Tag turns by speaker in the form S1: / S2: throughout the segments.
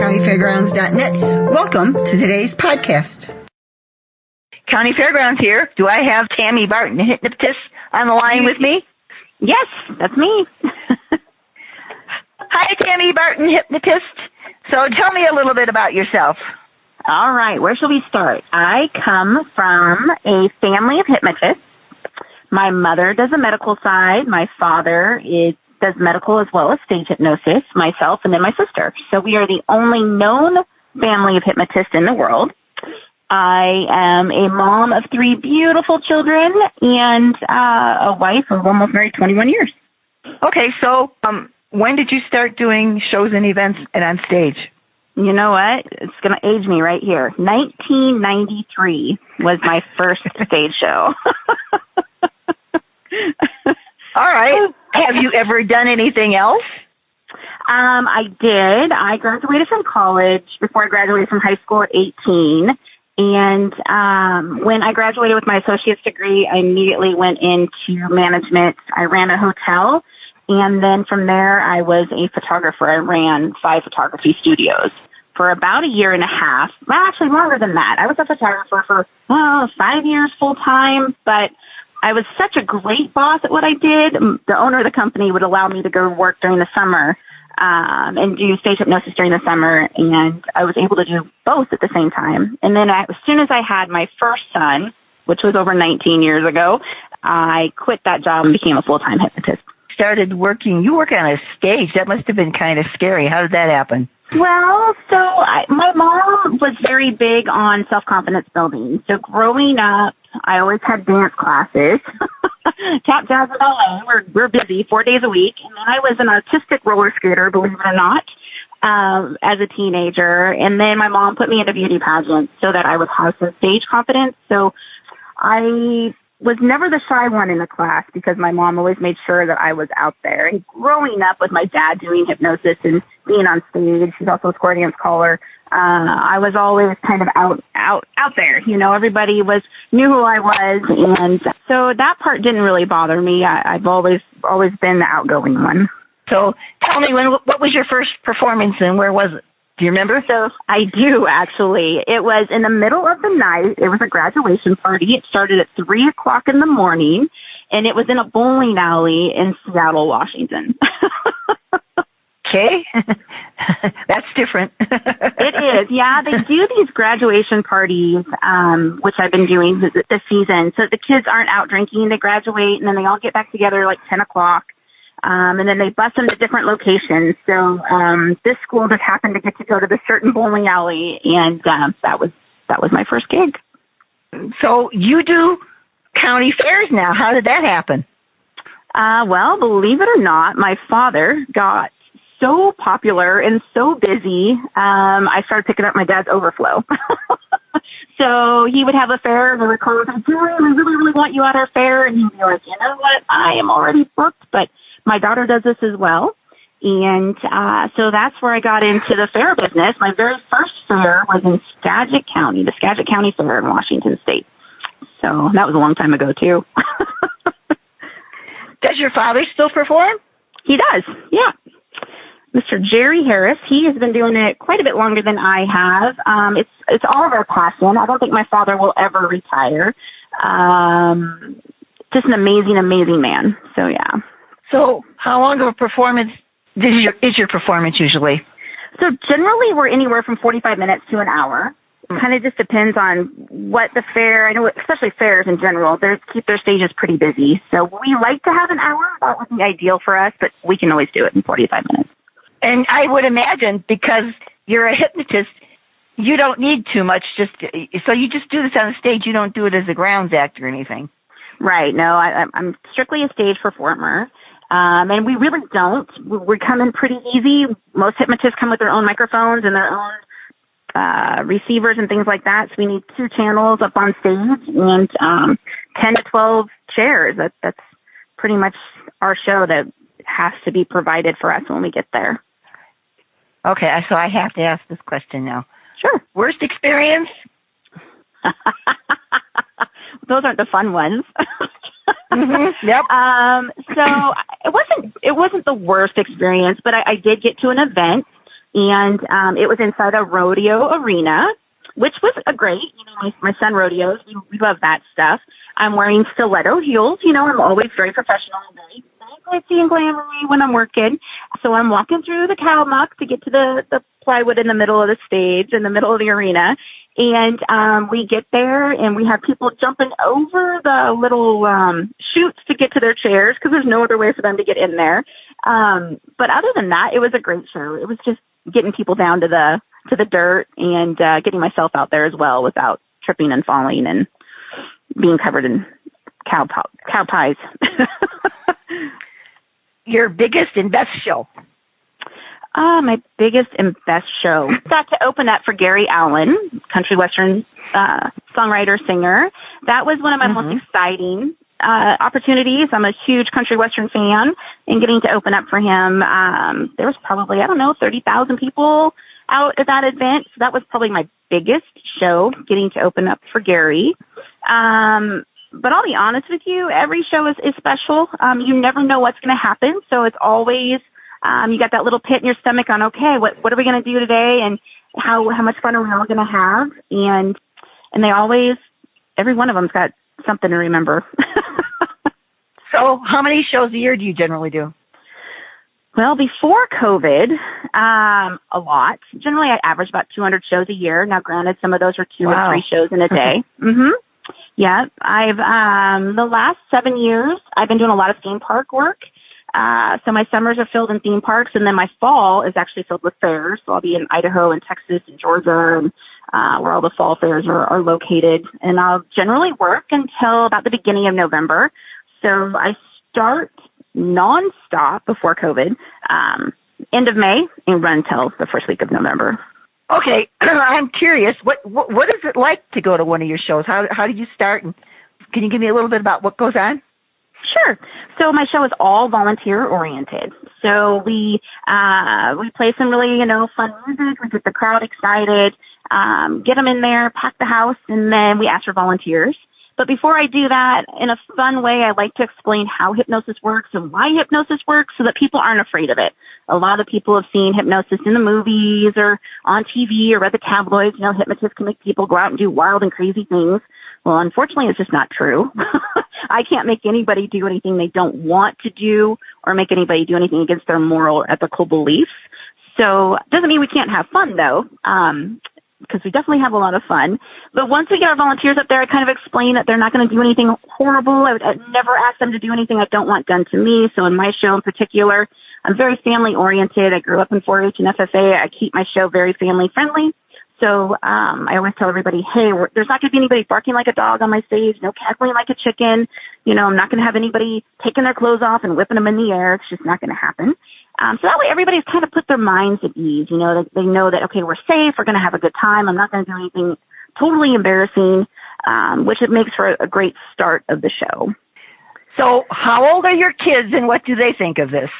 S1: countyfairgrounds.net. Welcome to today's podcast.
S2: Countyfairgrounds here. Do I have Tammy Barton, hypnotist, on the line with me?
S3: Yes, that's me.
S2: Hi, Tammy Barton, hypnotist. So tell me a little bit about yourself.
S3: All right, where shall we start? I come from a family of hypnotists. My mother does the medical side. My father does medical as well as stage hypnosis, myself, and then my sister. So we are the only known family of hypnotists in the world. I am a mom of 3 beautiful children and a wife of almost married 21 years.
S2: Okay, so when did you start doing shows and events and on stage?
S3: You know what? It's going to age me right here. 1993 was my first stage show.
S2: All right. Have you ever done anything else?
S3: I did. I graduated from college before I graduated from high school at 18. And when I graduated with my associate's degree, I immediately went into management. I ran a hotel. And then from there, I was a photographer. I ran 5 photography studios for about a year and a half. Well, actually, longer than that. I was a photographer for 5 years full time, but I was such a great boss at what I did. The owner of the company would allow me to go work during the summer and do stage hypnosis during the summer, and I was able to do both at the same time. And then as soon as I had my first son, which was over 19 years ago, I quit that job and became a full-time hypnotist.
S2: You work on a stage. That must have been kind of scary. How did that happen?
S3: Well, my mom was very big on self-confidence building. So growing up, I always had dance classes, tap, jazz, and ballet. We're busy 4 days a week. And then I was an artistic roller skater, believe it or not, as a teenager. And then my mom put me into beauty pageants so that I would have some stage confidence. So I was never the shy one in the class because my mom always made sure that I was out there. And growing up with my dad doing hypnosis and being on stage, he's also a square dance caller, I was always kind of out there. You know, everybody knew who I was, and so that part didn't really bother me. I've always been the outgoing one.
S2: So tell me, what was your first performance and where was it? Do you remember?
S3: So I do, actually. It was in the middle of the night. It was a graduation party. It started at 3 o'clock in the morning, and it was in a bowling alley in Seattle, Washington.
S2: Okay. That's different.
S3: It is. Yeah, they do these graduation parties, which I've been doing this season. So the kids aren't out drinking. They graduate, and then they all get back together like 10 o'clock. And then they bus them to different locations. So this school just happened to get to go to this certain bowling alley, and that was my first gig.
S2: So you do county fairs now. How did that happen?
S3: Well, believe it or not, my father got so popular and so busy, I started picking up my dad's overflow. So he would have a fair, and they would call me, Julie, we really, really want you at our fair. And he'd be like, you know what, I am already booked, but my daughter does this as well. And so that's where I got into the fair business. My very first fair was in Skagit County, the Skagit County Fair in Washington State. So that was a long time ago, too.
S2: Does your father still perform?
S3: He does, yeah. Mr. Jerry Harris, he has been doing it quite a bit longer than I have. It's all of our passion. I don't think my father will ever retire. Just an amazing, amazing man. So, yeah.
S2: So how long of a performance is your performance usually?
S3: So generally we're anywhere from 45 minutes to an hour. It kind of just depends on what the fair, I know especially fairs in general, they keep their stages pretty busy. So we like to have an hour. That would be ideal for us, but we can always do it in 45 minutes.
S2: And I would imagine because you're a hypnotist, you don't need too much. So you just do this on the stage. You don't do it as a grounds act or anything.
S3: Right. No, I'm strictly a stage performer. And we really don't. We come in pretty easy. Most hypnotists come with their own microphones and their own receivers and things like that. So we need 2 channels up on stage and 10 to 12 chairs. That's pretty much our show that has to be provided for us when we get there.
S2: Okay, so I have to ask this question now.
S3: Sure.
S2: Worst experience?
S3: Those aren't the fun ones.
S2: Mm-hmm. Yep.
S3: So it wasn't the worst experience, but I did get to an event, And it was inside a rodeo arena, which was a great. You know, my son rodeos. We love that stuff. I'm wearing stiletto heels. You know, I'm always very professional and very glitzy and glamoury when I'm working. So I'm walking through the cow muck to get to the plywood in the middle of the stage, in the middle of the arena. And we get there, and we have people jumping over the little chutes to get to their chairs because there's no other way for them to get in there. But other than that, it was a great show. It was just getting people down to the dirt and getting myself out there as well without tripping and falling and being covered in cow pies.
S2: Your biggest and best show?
S3: My biggest and best show. Got to open up for Gary Allen, country western songwriter, singer. That was one of my most exciting opportunities. I'm a huge country western fan, and getting to open up for him, there was probably, 30,000 people out at that event. So that was probably my biggest show, getting to open up for Gary. But I'll be honest with you, every show is special. You never know what's going to happen. So it's always, you got that little pit in your stomach on, okay, what are we going to do today? And how much fun are we all going to have? And they always, every one of them's got something to remember.
S2: So how many shows a year do you generally do?
S3: Well, before COVID, a lot. Generally, I average about 200 shows a year. Now, granted, some of those are 2 or 3 shows in a day. Yeah, I've the last 7 years, I've been doing a lot of theme park work. So my summers are filled in theme parks, and then my fall is actually filled with fairs. So I'll be in Idaho and Texas and Georgia, and where all the fall fairs are located. And I'll generally work until about the beginning of November. So I start nonstop before COVID, end of May, and run until the first week of November.
S2: Okay, I'm curious. What is it like to go to one of your shows? How did you start? And can you give me a little bit about what goes on?
S3: Sure. So my show is all volunteer oriented. So we play some really, fun music. We get the crowd excited, get them in there, pack the house, and then we ask for volunteers. But before I do that, in a fun way, I like to explain how hypnosis works and why hypnosis works so that people aren't afraid of it. A lot of people have seen hypnosis in the movies or on TV or read the tabloids. Hypnotists can make people go out and do wild and crazy things. Well, unfortunately, it's just not true. I can't make anybody do anything they don't want to do or make anybody do anything against their moral or ethical beliefs. So it doesn't mean we can't have fun, though, because we definitely have a lot of fun. But once we get our volunteers up there, I kind of explain that they're not going to do anything horrible. I'd never ask them to do anything I don't want done to me. So in my show in particular, I'm very family-oriented. I grew up in 4-H and FFA. I keep my show very family-friendly. So I always tell everybody, hey, there's not going to be anybody barking like a dog on my stage, no cackling like a chicken. I'm not going to have anybody taking their clothes off and whipping them in the air. It's just not going to happen. So that way everybody's kind of put their minds at ease. They know that, okay, we're safe. We're going to have a good time. I'm not going to do anything totally embarrassing, which it makes for a great start of the show.
S2: So how old are your kids and what do they think of this?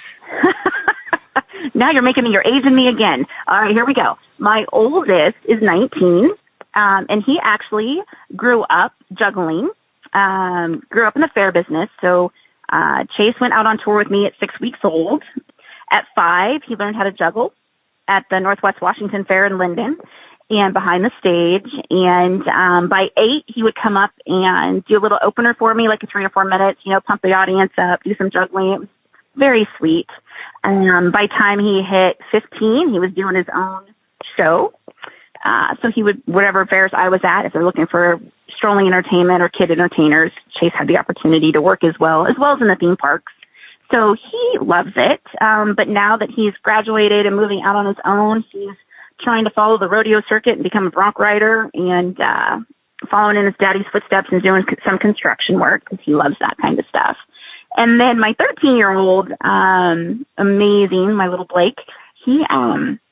S3: Now you're making your age and me again. All right, here we go. My oldest is 19, and he actually grew up juggling, grew up in the fair business. So Chase went out on tour with me at 6 weeks old. At 5, he learned how to juggle at the Northwest Washington Fair in Linden and behind the stage. And by 8, he would come up and do a little opener for me, like 3 or 4 minutes, pump the audience up, do some juggling. It was very sweet. By the time he hit 15, he was doing his own show. So he would, whatever fairs I was at, if they're looking for strolling entertainment or kid entertainers, Chase had the opportunity to work as well as in the theme parks. So he loves it. But now that he's graduated and moving out on his own, he's trying to follow the rodeo circuit and become a bronc rider and following in his daddy's footsteps and doing some construction work because he loves that kind of stuff. And then my 13-year-old, amazing, my little Blake, he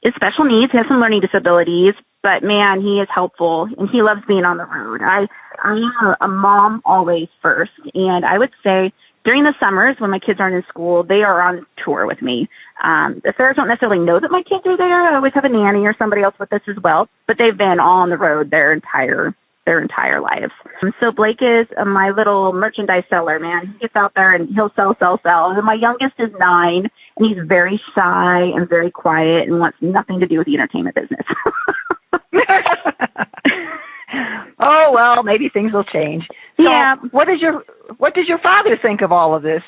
S3: is special needs. He has some learning disabilities, but man, he is helpful and he loves being on the road. I am a mom always first, and I would say during the summers when my kids aren't in school, they are on tour with me. The fairs don't necessarily know that my kids are there. I always have a nanny or somebody else with us as well, but they've been all on the road their entire lives. So Blake is my little merchandise seller, man. He gets out there and he'll sell. And my youngest is 9, and he's very shy and very quiet and wants nothing to do with the entertainment business.
S2: Oh, well, maybe things will change. So
S3: yeah.
S2: What does your father think of all of this?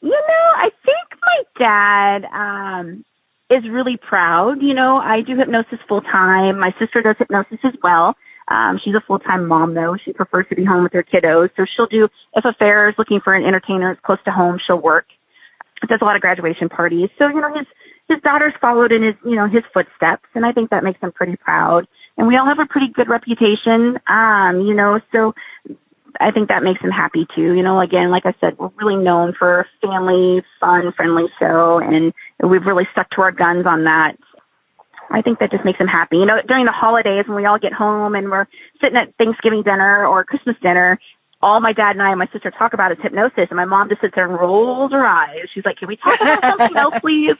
S3: I think my dad is really proud. I do hypnosis full time. My sister does hypnosis as well. She's a full-time mom, though. She prefers to be home with her kiddos. So she'll do, if a fair is looking for an entertainer that's close to home, she'll work. Does a lot of graduation parties. So, his daughter's followed in his footsteps, and I think that makes him pretty proud. And we all have a pretty good reputation, so I think that makes him happy, too. Again, like I said, we're really known for a family, fun, friendly show, and we've really stuck to our guns on that. I think that just makes him happy. During the holidays when we all get home and we're sitting at Thanksgiving dinner or Christmas dinner, all my dad and I and my sister talk about is hypnosis, and my mom just sits there and rolls her eyes. She's like, "Can we talk about something else, please?"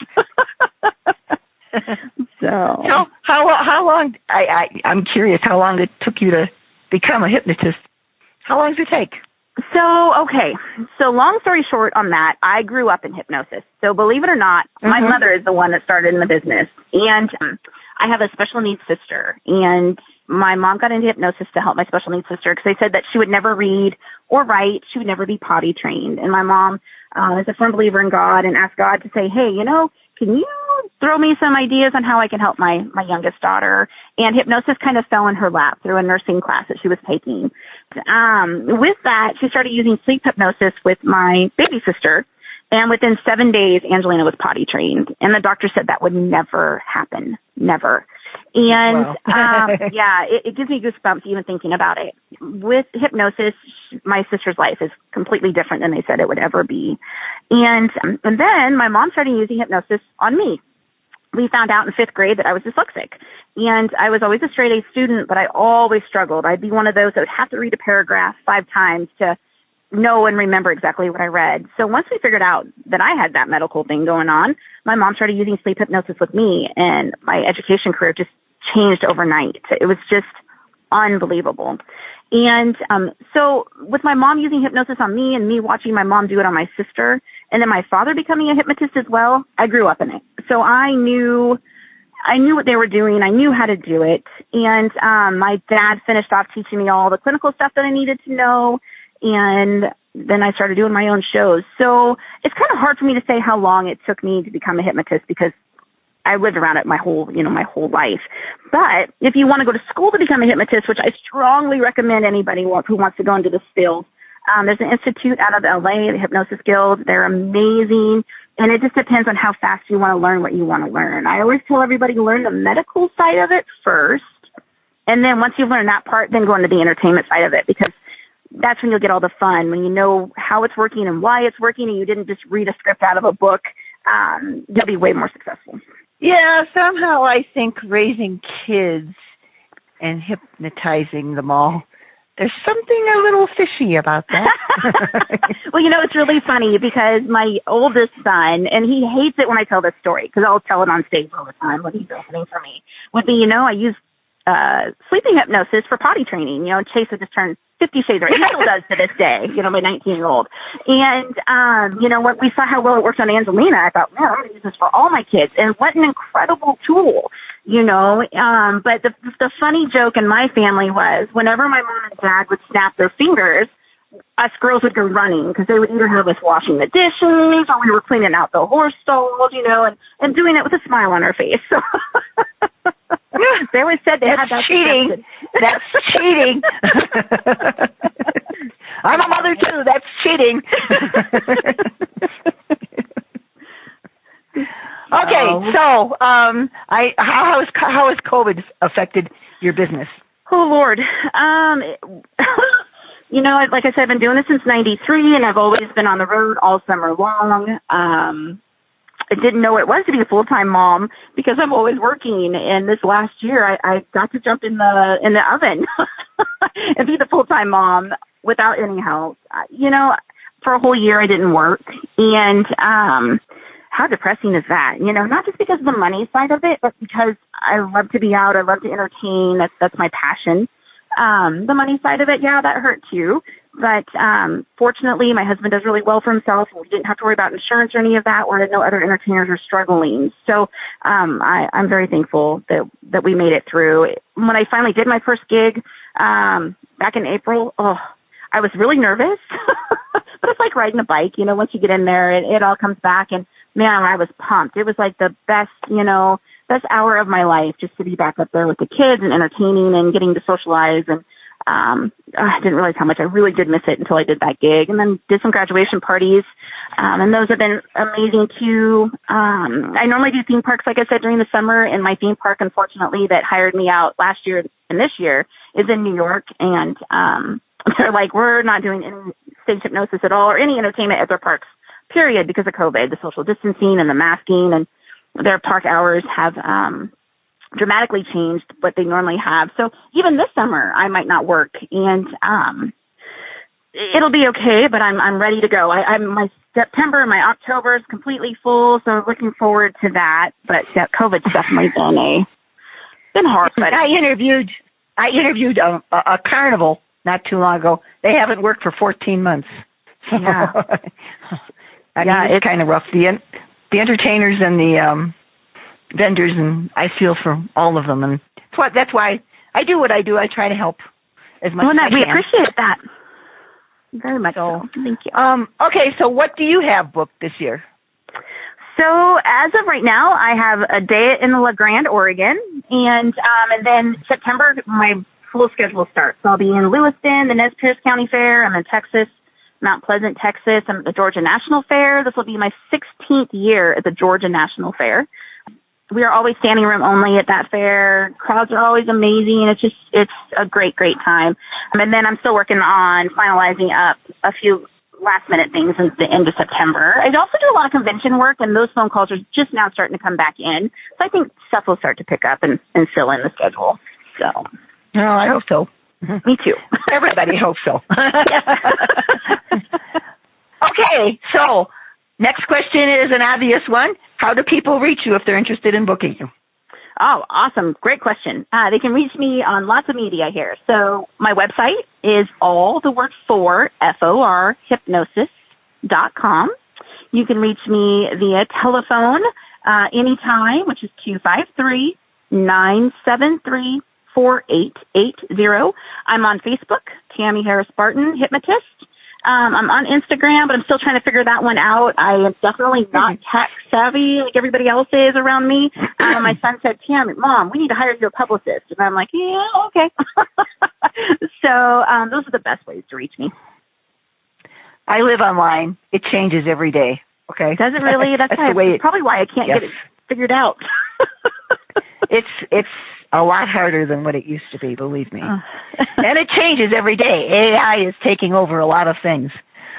S3: So how long? I'm curious how long it took you to become a hypnotist. How long does it take? So long story short on that, I grew up in hypnosis. So believe it or not, my mother is the one that started in the business. And I have a special needs sister. And my mom got into hypnosis to help my special needs sister because they said that she would never read or write. She would never be potty trained. And my mom is a firm believer in God and asked God to say, hey, can you throw me some ideas on how I can help my youngest daughter? And hypnosis kind of fell in her lap through a nursing class that she was taking. With that, she started using sleep hypnosis with my baby sister. And within 7 days, Angelina was potty trained. And the doctor said that would never happen. Never. And,
S2: wow.
S3: It gives me goosebumps even thinking about it. With hypnosis, my sister's life is completely different than they said it would ever be. And then my mom started using hypnosis on me. We found out in 5th grade that I was dyslexic. And I was always a straight A student, but I always struggled. I'd be one of those that would have to read a paragraph 5 times to know and remember exactly what I read. So once we figured out that I had that medical thing going on, my mom started using sleep hypnosis with me, and my education career just changed overnight. It was just unbelievable. And so with my mom using hypnosis on me and me watching my mom do it on my sister, and then my father becoming a hypnotist as well, I grew up in it. So I knew what they were doing. I knew how to do it. And my dad finished off teaching me all the clinical stuff that I needed to know. And then I started doing my own shows. So it's kind of hard for me to say how long it took me to become a hypnotist because I lived around it my whole life. But if you want to go to school to become a hypnotist, which I strongly recommend anybody who wants to go into this field, there's an institute out of LA, the Hypnosis Guild. They're amazing. And it just depends on how fast you want to learn what you want to learn. I always tell everybody to learn the medical side of it first. And then once you've learned that part, then go into the entertainment side of it, because that's when you'll get all the fun, when you know how it's working and why it's working, and you didn't just read a script out of a book. You'll be way more successful.
S2: Yeah, somehow I think raising kids and hypnotizing them all, there's something a little fishy about that.
S3: Well, it's really funny because my oldest son, and he hates it when I tell this story because I'll tell it on stage all the time when he's opening for me, would be, I use sleeping hypnosis for potty training. Chase would just turn 50 Shades of Grey. He still does to this day, my 19-year-old. And, when we saw how well it worked on Angelina, I thought, man, I'm going to use this for all my kids. And what an incredible tool, But the funny joke in my family was whenever my mom and dad would snap their fingers, us girls would go running because they would either have us washing the dishes or we were cleaning out the horse stalls, and doing it with a smile on our face. So they always said they had that
S2: cheating. That's cheating. I'm a mother too. That's cheating. Okay, so how has COVID affected your business?
S3: Oh Lord. Like I said, I've been doing this since '93, and I've always been on the road all summer long. I didn't know what it was to be a full-time mom because I'm always working. And this last year, I got to jump in the oven and be the full-time mom without any help. For a whole year, I didn't work. And how depressing is that? Not just because of the money side of it, but because I love to be out. I love to entertain. That's my passion. The money side of it, yeah, that hurt too. But fortunately, my husband does really well for himself. We didn't have to worry about insurance or any of that, whereas no other entertainers are struggling. So I'm very thankful that we made it through. When I finally did my first gig back in April, I was really nervous. But it's like riding a bike. Once you get in there, it all comes back. And, man, I was pumped. It was like the best hour of my life just to be back up there with the kids and entertaining and getting to socialize. And I didn't realize how much I really did miss it until I did that gig, and then did some graduation parties. And those have been amazing too. I normally do theme parks, like I said, during the summer, and my theme park, unfortunately, that hired me out last year and this year is in New York. And, they're like, we're not doing any stage hypnosis at all or any entertainment at their parks, period, because of COVID, the social distancing and the masking, and their park hours have, dramatically changed what they normally have. So even this summer, I might not work, and it'll be okay. But I'm ready to go. My September and my October is completely full, so looking forward to that. But COVID's definitely been hard. But
S2: I interviewed a carnival not too long ago. They haven't worked for 14 months. So,
S3: yeah,
S2: it's kind of rough. The entertainers and the vendors, and I feel for all of them, and that's why I do what I do. I try to help as much as I can.
S3: We appreciate that very much. So, thank you.
S2: Okay, so what do you have booked this year?
S3: So as of right now, I have a day in La Grande, Oregon, and then September my full schedule starts. So I'll be in Lewiston, the Nez Perce County Fair. I'm in Texas, Mount Pleasant, Texas. I'm at the Georgia National Fair. This will be my 16th year at the Georgia National Fair. We are always standing room only at that fair. Crowds are always amazing. It's a great, great time. And then I'm still working on finalizing up a few last minute things at the end of September. I also do a lot of convention work, and those phone calls are just now starting to come back in. So I think stuff will start to pick up and fill in the schedule. So.
S2: Oh, I hope so.
S3: Me too.
S2: Everybody hopes so. Okay, so next question is an obvious one. How do people reach you if they're interested in booking you?
S3: Oh, awesome. Great question. They can reach me on lots of media here. So my website is all the word for, F-O-R, hypnosis.com. You can reach me via telephone anytime, which is 253-973-4880. I'm on Facebook, Tammy Harris Barton, Hypnotist. I'm on Instagram, but I'm still trying to figure that one out. I am definitely not tech savvy like everybody else is around me. My son said, Tammy, Mom, we need to hire you a publicist. And I'm like, yeah, okay. So those are the best ways to reach me.
S2: I live online. It changes every day. Okay.
S3: Does it really? That's probably why I can't get it figured out.
S2: It's a lot harder than what it used to be, believe me. And it changes every day. AI is taking over a lot of things.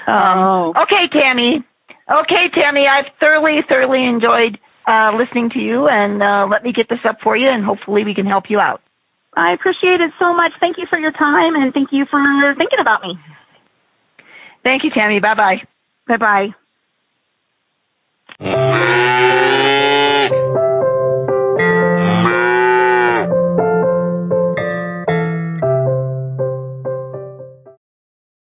S2: Okay, Tammy, I've thoroughly enjoyed listening to you, and let me get this up for you, and hopefully we can help you out.
S3: I appreciate it so much. Thank you for your time, and thank you for thinking about me.
S2: Thank you, Tammy. Bye-bye.
S3: Bye-bye.